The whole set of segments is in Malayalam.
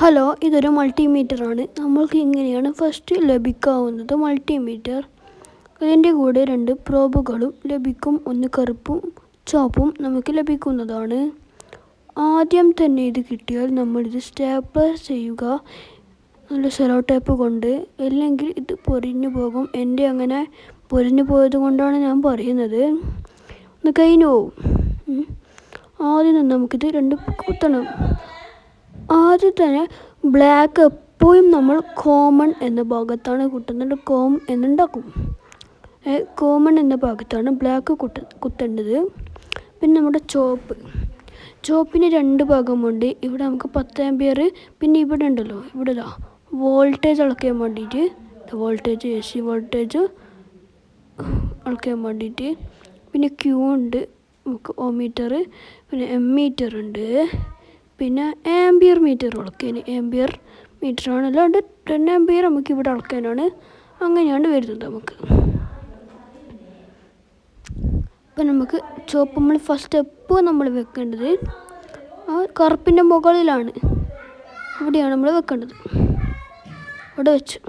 ഹലോ, ഇതൊരു മൾട്ടിമീറ്ററാണ്. നമ്മൾക്ക് ഇങ്ങനെയാണ് ഫസ്റ്റ് ലഭിക്കാവുന്നത് മൾട്ടിമീറ്റർ. ഇതിൻ്റെ കൂടെ 2 പ്രോബുകളും ലഭിക്കും. ഒന്ന് കറുപ്പും ചുവപ്പും നമുക്ക് ലഭിക്കുന്നതാണ്. ആദ്യം തന്നെ ഇത് കിട്ടിയാൽ നമ്മളിത് സ്റ്റാപ്ലർ ചെയ്യുക, നല്ല സെലോ ടേപ്പ് കൊണ്ട്. അല്ലെങ്കിൽ ഇത് പൊരിഞ്ഞു പോകും. എൻ്റെ അങ്ങനെ പൊരിഞ്ഞു പോയത് കൊണ്ടാണ് ഞാൻ പറയുന്നത്. ഒന്ന് കഴിഞ്ഞു പോവും. ആദ്യം തന്നെ നമുക്കിത് 2 കുത്തണം. ആദ്യം തന്നെ ബ്ലാക്ക് എപ്പോഴും നമ്മൾ കോമൺ എന്ന ഭാഗത്താണ് കുട്ടുന്നത്. കോം എന്നുണ്ടാക്കും. കോമൺ എന്ന ഭാഗത്താണ് ബ്ലാക്ക് കുത്തേണ്ടത്. പിന്നെ നമ്മുടെ ചുവപ്പിന് 2 ഭാഗമുണ്ട്. ഇവിടെ നമുക്ക് 10 ആമ്പിയർ. പിന്നെ ഇവിടെ ഉണ്ടല്ലോ, ഇവിടെ വോൾട്ടേജ് അളക്കാൻ വേണ്ടിയിട്ട്, വോൾട്ടേജ് AC വോൾട്ടേജ് അളക്കാൻ വേണ്ടിയിട്ട്. പിന്നെ ക്യൂ ഉണ്ട്, നമുക്ക് ഓമീറ്റർ. പിന്നെ എമ്മീറ്റർ ഉണ്ട്. പിന്നെ ആംബിയർ മീറ്റർ അളക്കാൻ. ആംബിയർ മീറ്ററാണ്, അല്ലാണ്ട് 10 ആമ്പിയർ നമുക്ക് ഇവിടെ അളക്കാനാണ്. അങ്ങനെയാണ് വരുന്നത് നമുക്ക്. അപ്പം നമുക്ക് ചുവപ്പ് നമ്മൾ ഫസ്റ്റ് സ്റ്റെപ്പ് നമ്മൾ വെക്കേണ്ടത് ആ കറുപ്പിൻ്റെ മുകളിലാണ്. ഇവിടെയാണ് നമ്മൾ വെക്കേണ്ടത്. ഇവിടെ വെച്ച്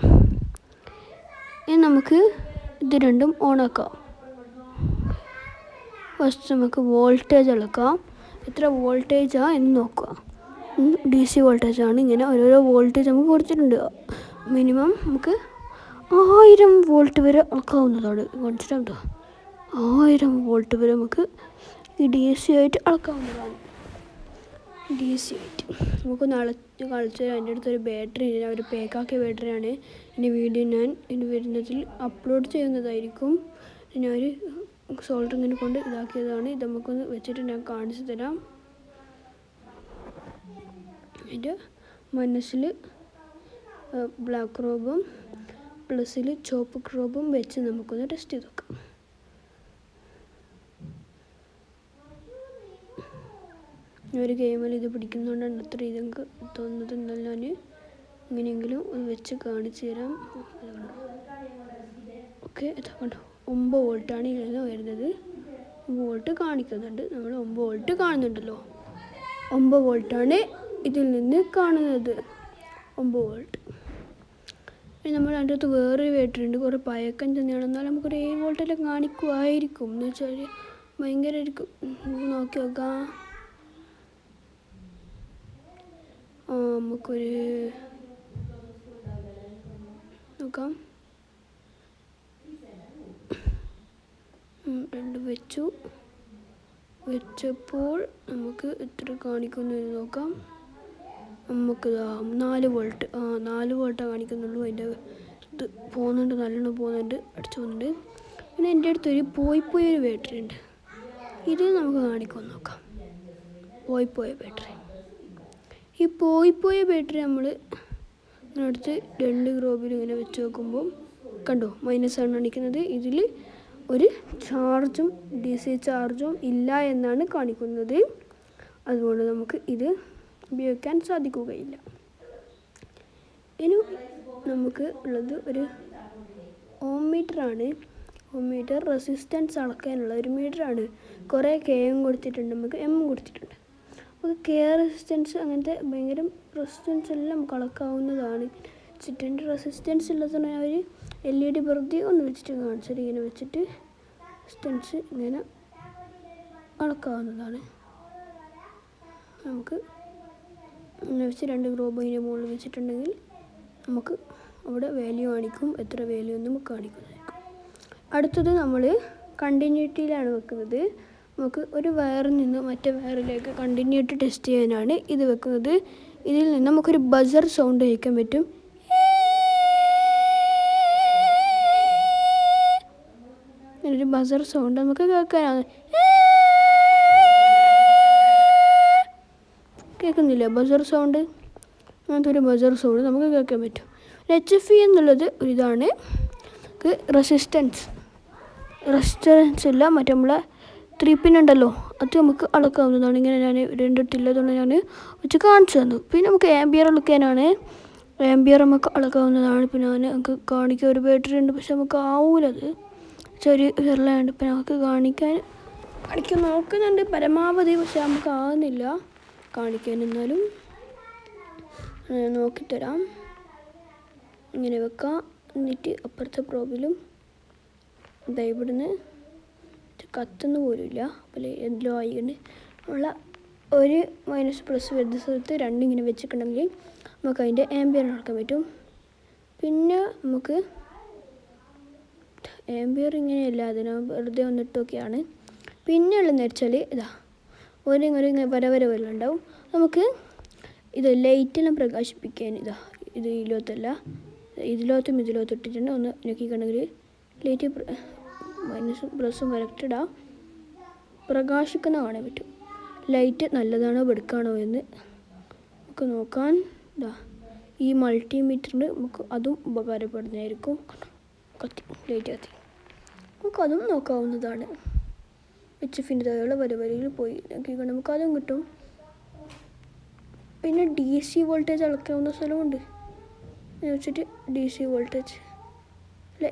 ഇനി നമുക്ക് ഇത് രണ്ടും ഓണാക്കാം. ഫസ്റ്റ് നമുക്ക് വോൾട്ടേജ് അളക്കാം. എത്ര വോൾട്ടേജാണ് എന്ന് നോക്കുക. DC വോൾട്ടേജാണ്. ഇങ്ങനെ ഓരോരോ വോൾട്ടേജ് നമുക്ക് കൊടുത്തിട്ടുണ്ട്. മിനിമം നമുക്ക് 1000 വോൾട്ട് വരെ അളക്കാവുന്നതാണ്. മനസ്സിലാവുണ്ടോ? 1000 വോൾട്ട് വരെ നമുക്ക് ഈ DC ആയിട്ട് അളക്കാവുന്നതാണ്. DC ആയിട്ട് നമുക്കൊന്ന് കളിച്ച് അതിൻ്റെ അടുത്തൊരു ബാറ്ററി, ഒരു പേക്കാക്കിയ ബാറ്ററിയാണ്. ഇനി വീഡിയോ ഞാൻ ഇനി വരുന്നതിൽ അപ്ലോഡ് ചെയ്യുന്നതായിരിക്കും. ഞാനൊരു സോൾഡറിങ്ങനെ കൊണ്ട് ഇതാക്കിയതാണ്. ഇത് നമുക്കൊന്ന് വെച്ചിട്ട് ഞാൻ കാണിച്ചു തരാം. അതിൻ്റെ മനസ്സിൽ ബ്ലാക്ക് ക്രോബും പ്ലസ്സിൽ ചുവപ്പ് ക്രോബും വെച്ച് നമുക്കൊന്ന് ടെസ്റ്റ് ചെയ്ത് നോക്കാം. ഒരു ഗെയിമിൽ ഇത് പിടിക്കുന്നതുകൊണ്ടാണ് അത്ര ഇതൊക്കെ തോന്നുന്നത്. എന്നാലും ഞാൻ എങ്ങനെയെങ്കിലും ഒന്ന് വെച്ച് കാണിച്ചു തരാം. ഓക്കെ, ഇതാ കണ്ടോ, 9 വോൾട്ടാണ് ഇതിൽ വരുന്നത്. 9 വോൾട്ട് കാണിക്കുന്നുണ്ട്. നമ്മൾ 9 വോൾട്ട് കാണുന്നുണ്ടല്ലോ. 9 വോൾട്ടാണ് ഇതിൽ നിന്ന് കാണുന്നത്. 9 വോൾട്ട്. ഇനി നമ്മൾ അതിൻ്റെ അകത്ത് വേറൊരു ബാറ്ററി ഉണ്ട്. കുറേ പഴക്കം തന്നെയാണ്. എന്നാൽ നമുക്കൊരു 7 വോൾട്ടെല്ലാം കാണിക്കുമായിരിക്കും. എന്ന് വെച്ചാൽ ഭയങ്കരമായിരിക്കും. നമുക്ക് നോക്കി നോക്കാം. നമുക്കൊരു നോക്കാം. 2 വെച്ചപ്പോൾ നമുക്ക് എത്ര കാണിക്കുന്നു എന്ന് നോക്കാം. നമുക്ക് 4 വോൾട്ട് 4 വോൾട്ടാണ് കാണിക്കുന്നുള്ളൂ. അതിൻ്റെ ഇത് പോകുന്നുണ്ട്, നല്ലോണം പോകുന്നുണ്ട്, അടിച്ചു പോകുന്നുണ്ട്. പിന്നെ എൻ്റെ അടുത്തൊരു പോയൊരു ബാറ്ററി ഉണ്ട്. ഇത് നമുക്ക് കാണിക്കുമെന്ന് നോക്കാം. പോയ ബാറ്ററി. ഈ പോയ ബാറ്ററി നമ്മൾ അടുത്ത് 2 ഗ്രോബിൽ ഇങ്ങനെ വെച്ച് നോക്കുമ്പോൾ കണ്ടോ, മൈനസാണ് കാണിക്കുന്നത്. ഇതിൽ ഒരു ചാർജും DC ചാർജും ഇല്ല എന്നാണ് കാണിക്കുന്നത്. അതുകൊണ്ട് നമുക്ക് ഇത് ഉപയോഗിക്കാൻ സാധിക്കുകയില്ല. ഇനി നമുക്ക് ഉള്ളത് ഒരു ഓംമീറ്ററാണ്. ഓംമീറ്റർ റെസിസ്റ്റൻസ് അളക്കാനുള്ള ഒരു മീറ്ററാണ്. കുറേ Kയും കൊടുത്തിട്ടുണ്ട്, നമുക്ക് M കൊടുത്തിട്ടുണ്ട്. നമുക്ക് K റെസിസ്റ്റൻസ് അങ്ങനത്തെ ഭയങ്കര റെസിസ്റ്റൻസ് എല്ലാം നമുക്ക് അളക്കാവുന്നതാണ്. ചിറ്റൻ്റെ റെസിസ്റ്റൻസ് ഉള്ളതാണ്. ഒരു LED വെറുതെ ഒന്ന് വെച്ചിട്ട് കാണിച്ചിട്ട് ഇങ്ങനെ വെച്ചിട്ട് റെസിസ്റ്റൻസ് ഇങ്ങനെ അളക്കാവുന്നതാണ്. നമുക്ക് ഇങ്ങനെ വെച്ച് 2 ഗ്രോബ് അതിൻ്റെ മുകളിൽ വെച്ചിട്ടുണ്ടെങ്കിൽ നമുക്ക് അവിടെ വാല്യൂ കാണിക്കും. എത്ര വാല്യൂ എന്ന് നമുക്ക് കാണിക്കുന്നതായിരിക്കും. അടുത്തത് നമ്മൾ കണ്ടിന്യൂറ്റിയിലാണ് വെക്കുന്നത്. നമുക്ക് ഒരു വയറിൽ നിന്ന് മറ്റേ വയറിലേക്ക് കണ്ടിന്യൂറ്റി ടെസ്റ്റ് ചെയ്യാനാണ് ഇത് വെക്കുന്നത്. ഇതിൽ നിന്ന് നമുക്കൊരു ബസർ സൗണ്ട് കേൾക്കാൻ പറ്റും. ഒരു ബസർ സൗണ്ട് നമുക്ക് കേൾക്കാനാണ്. കേൾക്കുന്നില്ല ബസർ സൗണ്ട്? അങ്ങനത്തെ ഒരു ബസർ സൗണ്ട് നമുക്ക് കേൾക്കാൻ പറ്റും. HFE എന്നുള്ളത് ഒരിതാണ്. റെസിസ്റ്റൻസ് ഇല്ല, മറ്റേ നമ്മളെ 3 പിൻ ഉണ്ടല്ലോ, അത് നമുക്ക് അളക്കാവുന്നതാണ്. ഇങ്ങനെ ഞാൻ 2 ഇട്ടുള്ളതുകൊണ്ട് ഞാൻ വെച്ച് കാണിച്ചു തന്നു. പിന്നെ നമുക്ക് ആംബിയർ അളക്കാനാണ്. ആംബിയർ നമുക്ക് അളക്കാവുന്നതാണ്. പിന്നെ നമുക്ക് കാണിക്കാൻ ഒരു ബാറ്ററി ഉണ്ട്, പക്ഷെ നമുക്ക് ആവൂലത്, ചെറിയ വിരലാണ്ട്. ഇപ്പം നമുക്ക് കാണിക്കാൻ നോക്കുന്നുണ്ട് പരമാവധി, പക്ഷെ നമുക്ക് ആകുന്നില്ല കാണിക്കാൻ. എന്നാലും നോക്കിത്തരാം. ഇങ്ങനെ വെക്കാം. എന്നിട്ട് അപ്പുറത്തെ പ്രോബിലും ഇവിടുന്ന് കത്തുന്ന പോലുമില്ല. അപ്പോൾ എന്തിലോ ആയിട്ടുണ്ട്. ഉള്ള ഒരു -+ വരുന്ന സ്ഥലത്ത് രണ്ടിങ്ങനെ വെച്ചിട്ടുണ്ടെങ്കിൽ നമുക്ക് അതിൻ്റെ ആംബിയർ നടക്കാൻ പറ്റും. പിന്നെ നമുക്ക് ആംബിയർ ഇങ്ങനെയല്ല, അതിന് വെറുതെ വന്നിട്ടൊക്കെയാണ്. പിന്നെ ഉള്ളതെന്ന് വെച്ചാൽ ഇതാ ഇങ്ങനെ വര പോലെ ഉണ്ടാവും. നമുക്ക് ഇത് ലൈറ്റെല്ലാം പ്രകാശിപ്പിക്കാൻ ഇത് ഇതിലോത്തല്ല, ഇതിലോത്തും ഇട്ടിട്ടുണ്ട്. ഒന്ന് നോക്കിക്കണമെങ്കിൽ ലൈറ്റ് -+ കറക്റ്റഡാ പ്രകാശിക്കുന്ന കാണാൻ പറ്റും. ലൈറ്റ് നല്ലതാണോ വെടുക്കാണോ എന്ന് നമുക്ക് നോക്കാൻ ഈ മൾട്ടിമീറ്ററിന് നമുക്ക് അതും ഉപകാരപ്പെടുന്നതായിരിക്കും. ലൈറ്റ് കത്തി നമുക്കതും നോക്കാവുന്നതാണ്. HFിൻ്റെ താഴെയുള്ള വരയിൽ പോയി നോക്കിക്കൊണ്ട് നമുക്കതും കിട്ടും. പിന്നെ DC വോൾട്ടേജ് അളക്കാവുന്ന സ്ഥലമുണ്ട്. വെച്ചിട്ട് DC വോൾട്ടേജ് അല്ല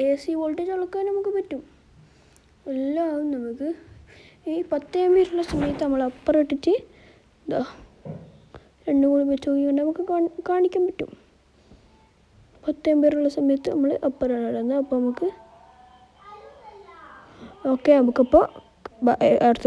AC വോൾട്ടേജ് അളക്കാൻ നമുക്ക് പറ്റും. എല്ലാം നമുക്ക് ഈ 10 ആംപിയറുള്ള സമയത്ത് നമ്മൾ അപ്പുറം ഇട്ടിട്ട് രണ്ടും കൂടി വെച്ച് നോക്കിക്കൊണ്ട് നമുക്ക് കാണിക്കാൻ പറ്റും. 10 ആംപിയറുള്ള സമയത്ത് നമ്മൾ അപ്പുറം ഇടുന്നത്. അപ്പോൾ നമുക്കപ്പോൾ അടുത്ത